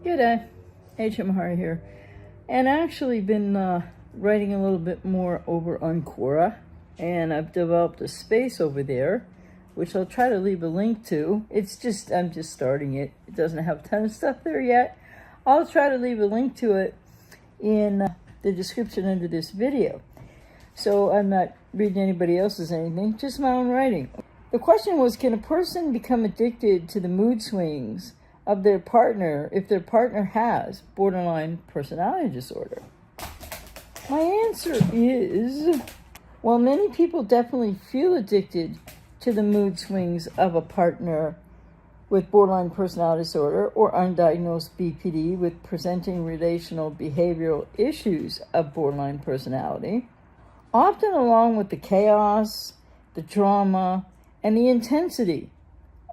G'day, H.M. Hari here, and I actually been writing a little bit more over on Quora, and I've developed a space over there, which I'll try to leave a link to. I'm just starting it. It doesn't have a ton of stuff there yet. I'll try to leave a link to it in the description under this video. So I'm not reading anybody else's anything, just my own writing. The question was, can a person become addicted to the mood swings of their partner if their partner has borderline personality disorder? My answer is, well, many people definitely feel addicted to the mood swings of a partner with borderline personality disorder or undiagnosed BPD with presenting relational behavioral issues of borderline personality, often along with the chaos, the drama, and the intensity,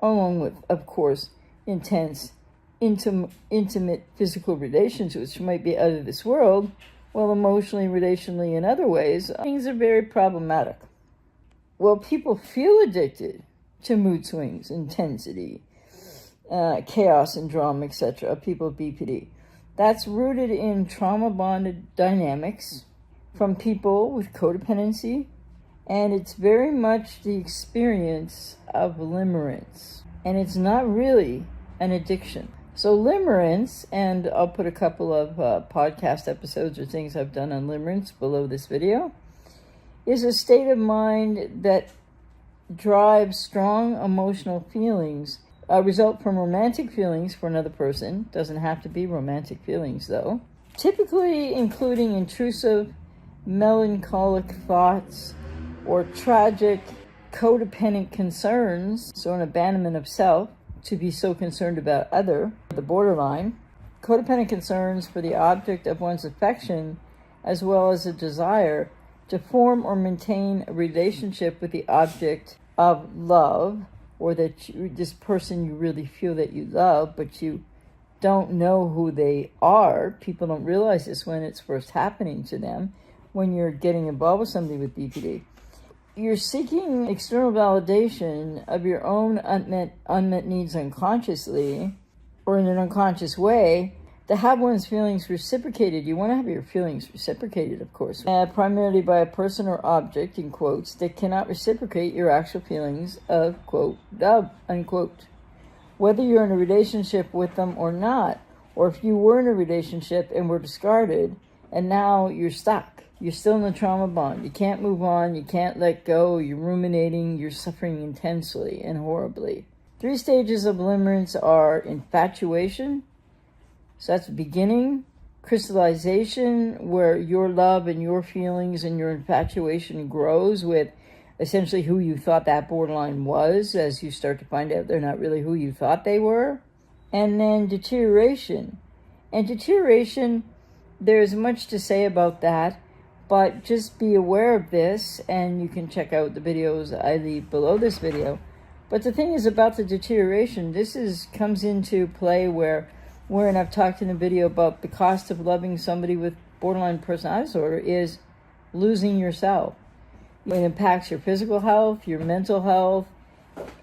along with, of course, intense, intimate physical relations, which might be out of this world, while emotionally, relationally, and other ways, things are very problematic. Well, people feel addicted to mood swings, intensity, chaos and drama, etc., of people with BPD. That's rooted in trauma-bonded dynamics from people with codependency, and it's very much the experience of limerence. And it's not really an addiction. So limerence, and I'll put a couple of podcast episodes or things I've done on limerence below this video, is a state of mind that drives strong emotional feelings, result from romantic feelings for another person. Doesn't have to be romantic feelings, though. Typically including intrusive, melancholic thoughts or tragic, codependent concerns, so an abandonment of self, to be so concerned about other, the borderline, codependent concerns for the object of one's affection, as well as a desire to form or maintain a relationship with the object of love, or this person you really feel that you love, but you don't know who they are. People don't realize this when it's first happening to them, when you're getting involved with somebody with BPD. You're seeking external validation of your own unmet needs unconsciously, or in an unconscious way, to have one's feelings reciprocated. You want to have your feelings reciprocated, of course, primarily by a person or object, in quotes, that cannot reciprocate your actual feelings of, quote, love, unquote. Whether you're in a relationship with them or not, or if you were in a relationship and were discarded, and now you're stuck. You're still in the trauma bond. You can't move on. You can't let go. You're ruminating. You're suffering intensely and horribly. 3 stages of limerence are infatuation. So that's the beginning. Crystallization, where your love and your feelings and your infatuation grows with essentially who you thought that borderline was, as you start to find out they're not really who you thought they were. And then deterioration. And deterioration, there's much to say about that. But just be aware of this, and you can check out the videos I leave below this video. But the thing is about the deterioration, comes into play wherein I've talked in a video about the cost of loving somebody with borderline personality disorder is losing yourself. It impacts your physical health, your mental health,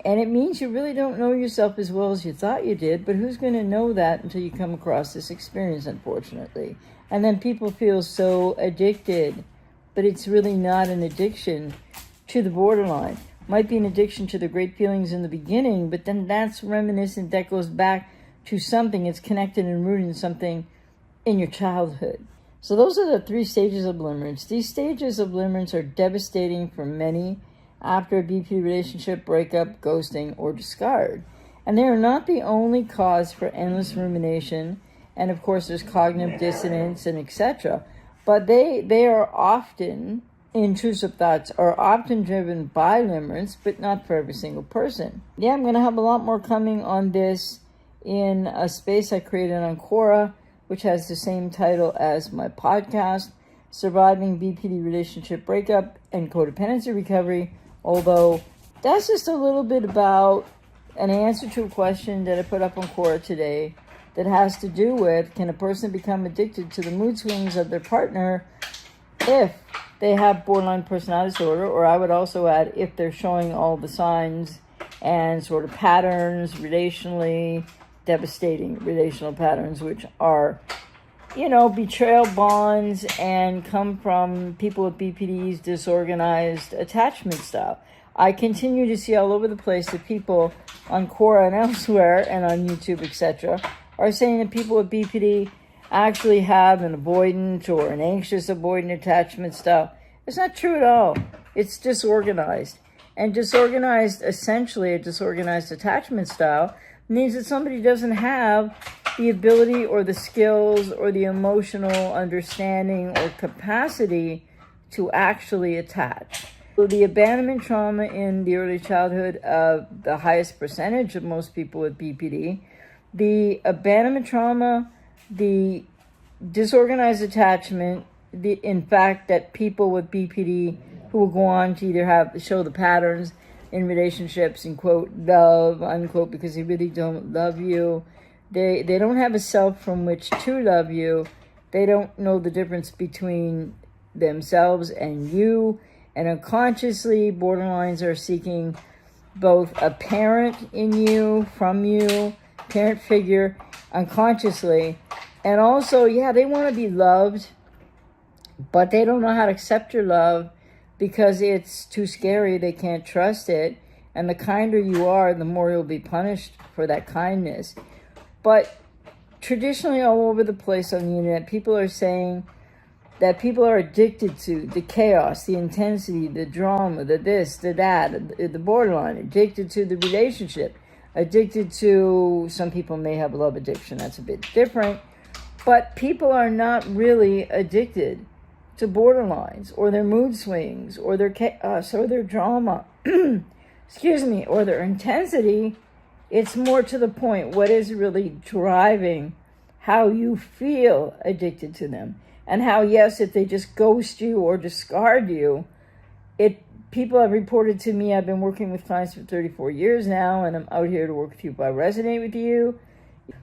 and it means you really don't know yourself as well as you thought you did, but who's going to know that until you come across this experience, unfortunately. And then people feel so addicted, but it's really not an addiction to the borderline. Might be an addiction to the great feelings in the beginning, but then that's reminiscent, that goes back to something, it's connected and rooted in something in your childhood. So those are the 3 stages of limerence. These stages of limerence are devastating for many after a BP relationship breakup, ghosting, or discard. And they are not the only cause for endless rumination, and of course there's cognitive dissonance and etc. But they are often, intrusive thoughts are often driven by limerence, but not for every single person. Yeah, I'm going to have a lot more coming on this in a space I created on Quora, which has the same title as my podcast, Surviving BPD Relationship Breakup and Codependency Recovery, although that's just a little bit about an answer to a question that I put up on Quora today that has to do with, can a person become addicted to the mood swings of their partner if they have borderline personality disorder, or I would also add, if they're showing all the signs and sort of patterns relationally devastating relational patterns, which are, you know, betrayal bonds and come from people with BPD's disorganized attachment style. I continue to see all over the place that people on Quora and elsewhere and on YouTube, etc., are saying that people with BPD actually have an avoidant or an anxious avoidant attachment style. It's not true at all. It's disorganized. And disorganized, essentially a disorganized attachment style, means that somebody doesn't have the ability or the skills or the emotional understanding or capacity to actually attach. So the abandonment trauma in the early childhood, the highest percentage of most people with BPD, the abandonment trauma, the disorganized attachment, in fact that people with BPD who will go on to either show the patterns in relationships and quote love unquote because they really don't love you. They don't have a self from which to love you. They don't know the difference between themselves and you. And unconsciously, borderlines are seeking both a parent in you, from you, parent figure, unconsciously. And also, yeah, they want to be loved, but they don't know how to accept your love because it's too scary. They can't trust it. And the kinder you are, the more you'll be punished for that kindness. But traditionally, all over the place on the internet, people are saying that people are addicted to the chaos, the intensity, the drama, the this, the that, the borderline, addicted to the relationship, addicted to, some people may have love addiction, that's a bit different, but people are not really addicted to borderlines or their mood swings or their chaos or their drama, excuse me, or their intensity. It's more to the point, what is really driving how you feel addicted to them. And how, yes, if they just ghost you or discard you, people have reported to me, I've been working with clients for 34 years now, and I'm out here to work with you if I resonate with you.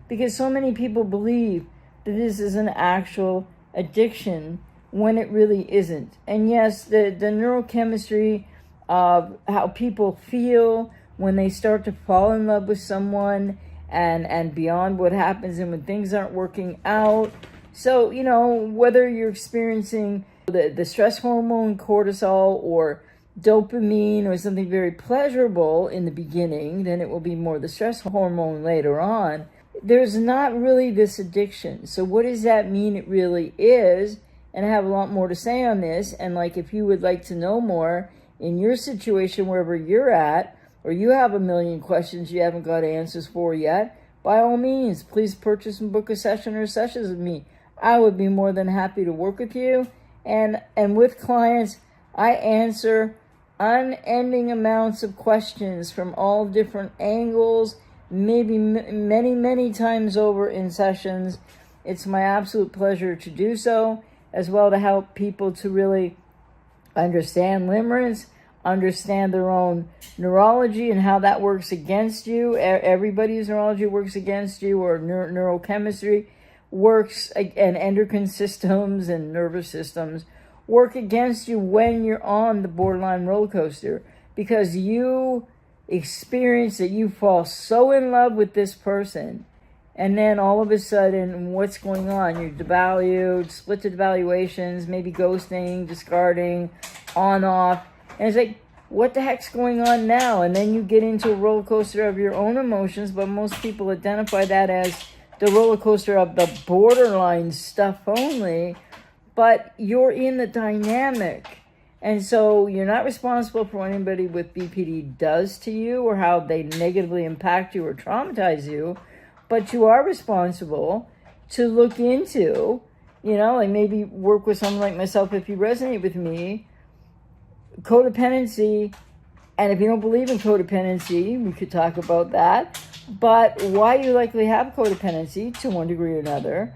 Because so many people believe that this is an actual addiction when it really isn't. And yes, the neurochemistry of how people feel when they start to fall in love with someone and beyond what happens and when things aren't working out. So, you know, whether you're experiencing the stress hormone cortisol or dopamine or something very pleasurable in the beginning, then it will be more the stress hormone later on. There's not really this addiction. So what does that mean it really is? And I have a lot more to say on this. And like, if you would like to know more in your situation, wherever you're at, or you have a million questions you haven't got answers for yet, by all means, please purchase and book a session or sessions with me. I would be more than happy to work with you. And with clients, I answer unending amounts of questions from all different angles, maybe many, many times over in sessions. It's my absolute pleasure to do so, as well to help people to really understand limerence, understand their own neurology and how that works against you. Everybody's neurology works against you, or neurochemistry works, and endocrine systems and nervous systems work against you when you're on the borderline roller coaster, because you experience that you fall so in love with this person, and then all of a sudden, what's going on? You're devalued, split to devaluations, maybe ghosting, discarding, on, off, and it's like, what the heck's going on now? And then you get into a roller coaster of your own emotions, but most people identify that as the roller coaster of the borderline stuff only, but you're in the dynamic. And so you're not responsible for what anybody with BPD does to you or how they negatively impact you or traumatize you, but you are responsible to look into, you know, like maybe work with someone like myself if you resonate with me, codependency. And if you don't believe in codependency, we could talk about that. But why you likely have codependency to one degree or another,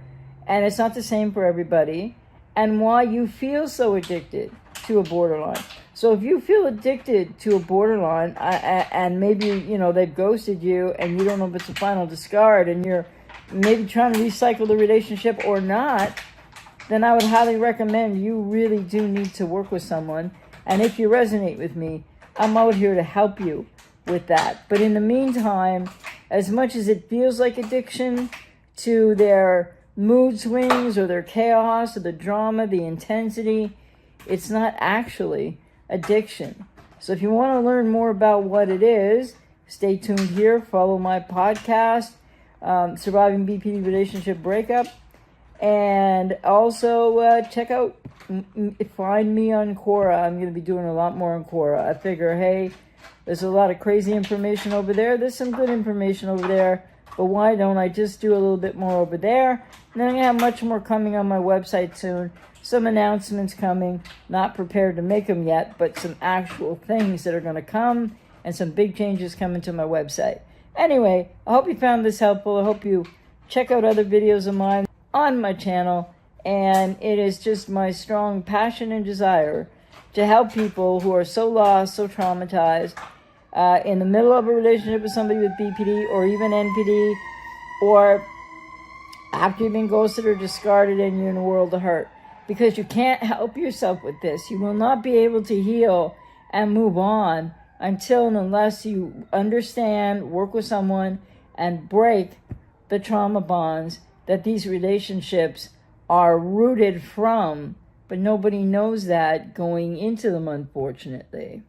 and it's not the same for everybody, and why you feel so addicted to a borderline. So if you feel addicted to a borderline, and maybe, you know, they've ghosted you and you don't know if it's a final discard, and you're maybe trying to recycle the relationship or not, then I would highly recommend you really do need to work with someone. And if you resonate with me, I'm out here to help you with that. But in the meantime, as much as it feels like addiction to their mood swings or their chaos or the drama, the intensity, it's not actually addiction. So if you want to learn more about what it is, stay tuned here. Follow my podcast, Surviving BPD Relationship Breakup. And also check out, find me on Quora. I'm going to be doing a lot more on Quora. I figure, hey, there's a lot of crazy information over there. There's some good information over there. But why don't I just do a little bit more over there? And then I'm going to have much more coming on my website soon. Some announcements coming. Not prepared to make them yet, but some actual things that are going to come. And some big changes coming to my website. Anyway, I hope you found this helpful. I hope you check out other videos of mine on my channel, and it is just my strong passion and desire to help people who are so lost, so traumatized, in the middle of a relationship with somebody with BPD or even NPD, or after you've been ghosted or discarded and you're in a world of hurt. Because you can't help yourself with this. You will not be able to heal and move on until and unless you understand, work with someone, and break the trauma bonds that these relationships are rooted from, but nobody knows that going into them, unfortunately.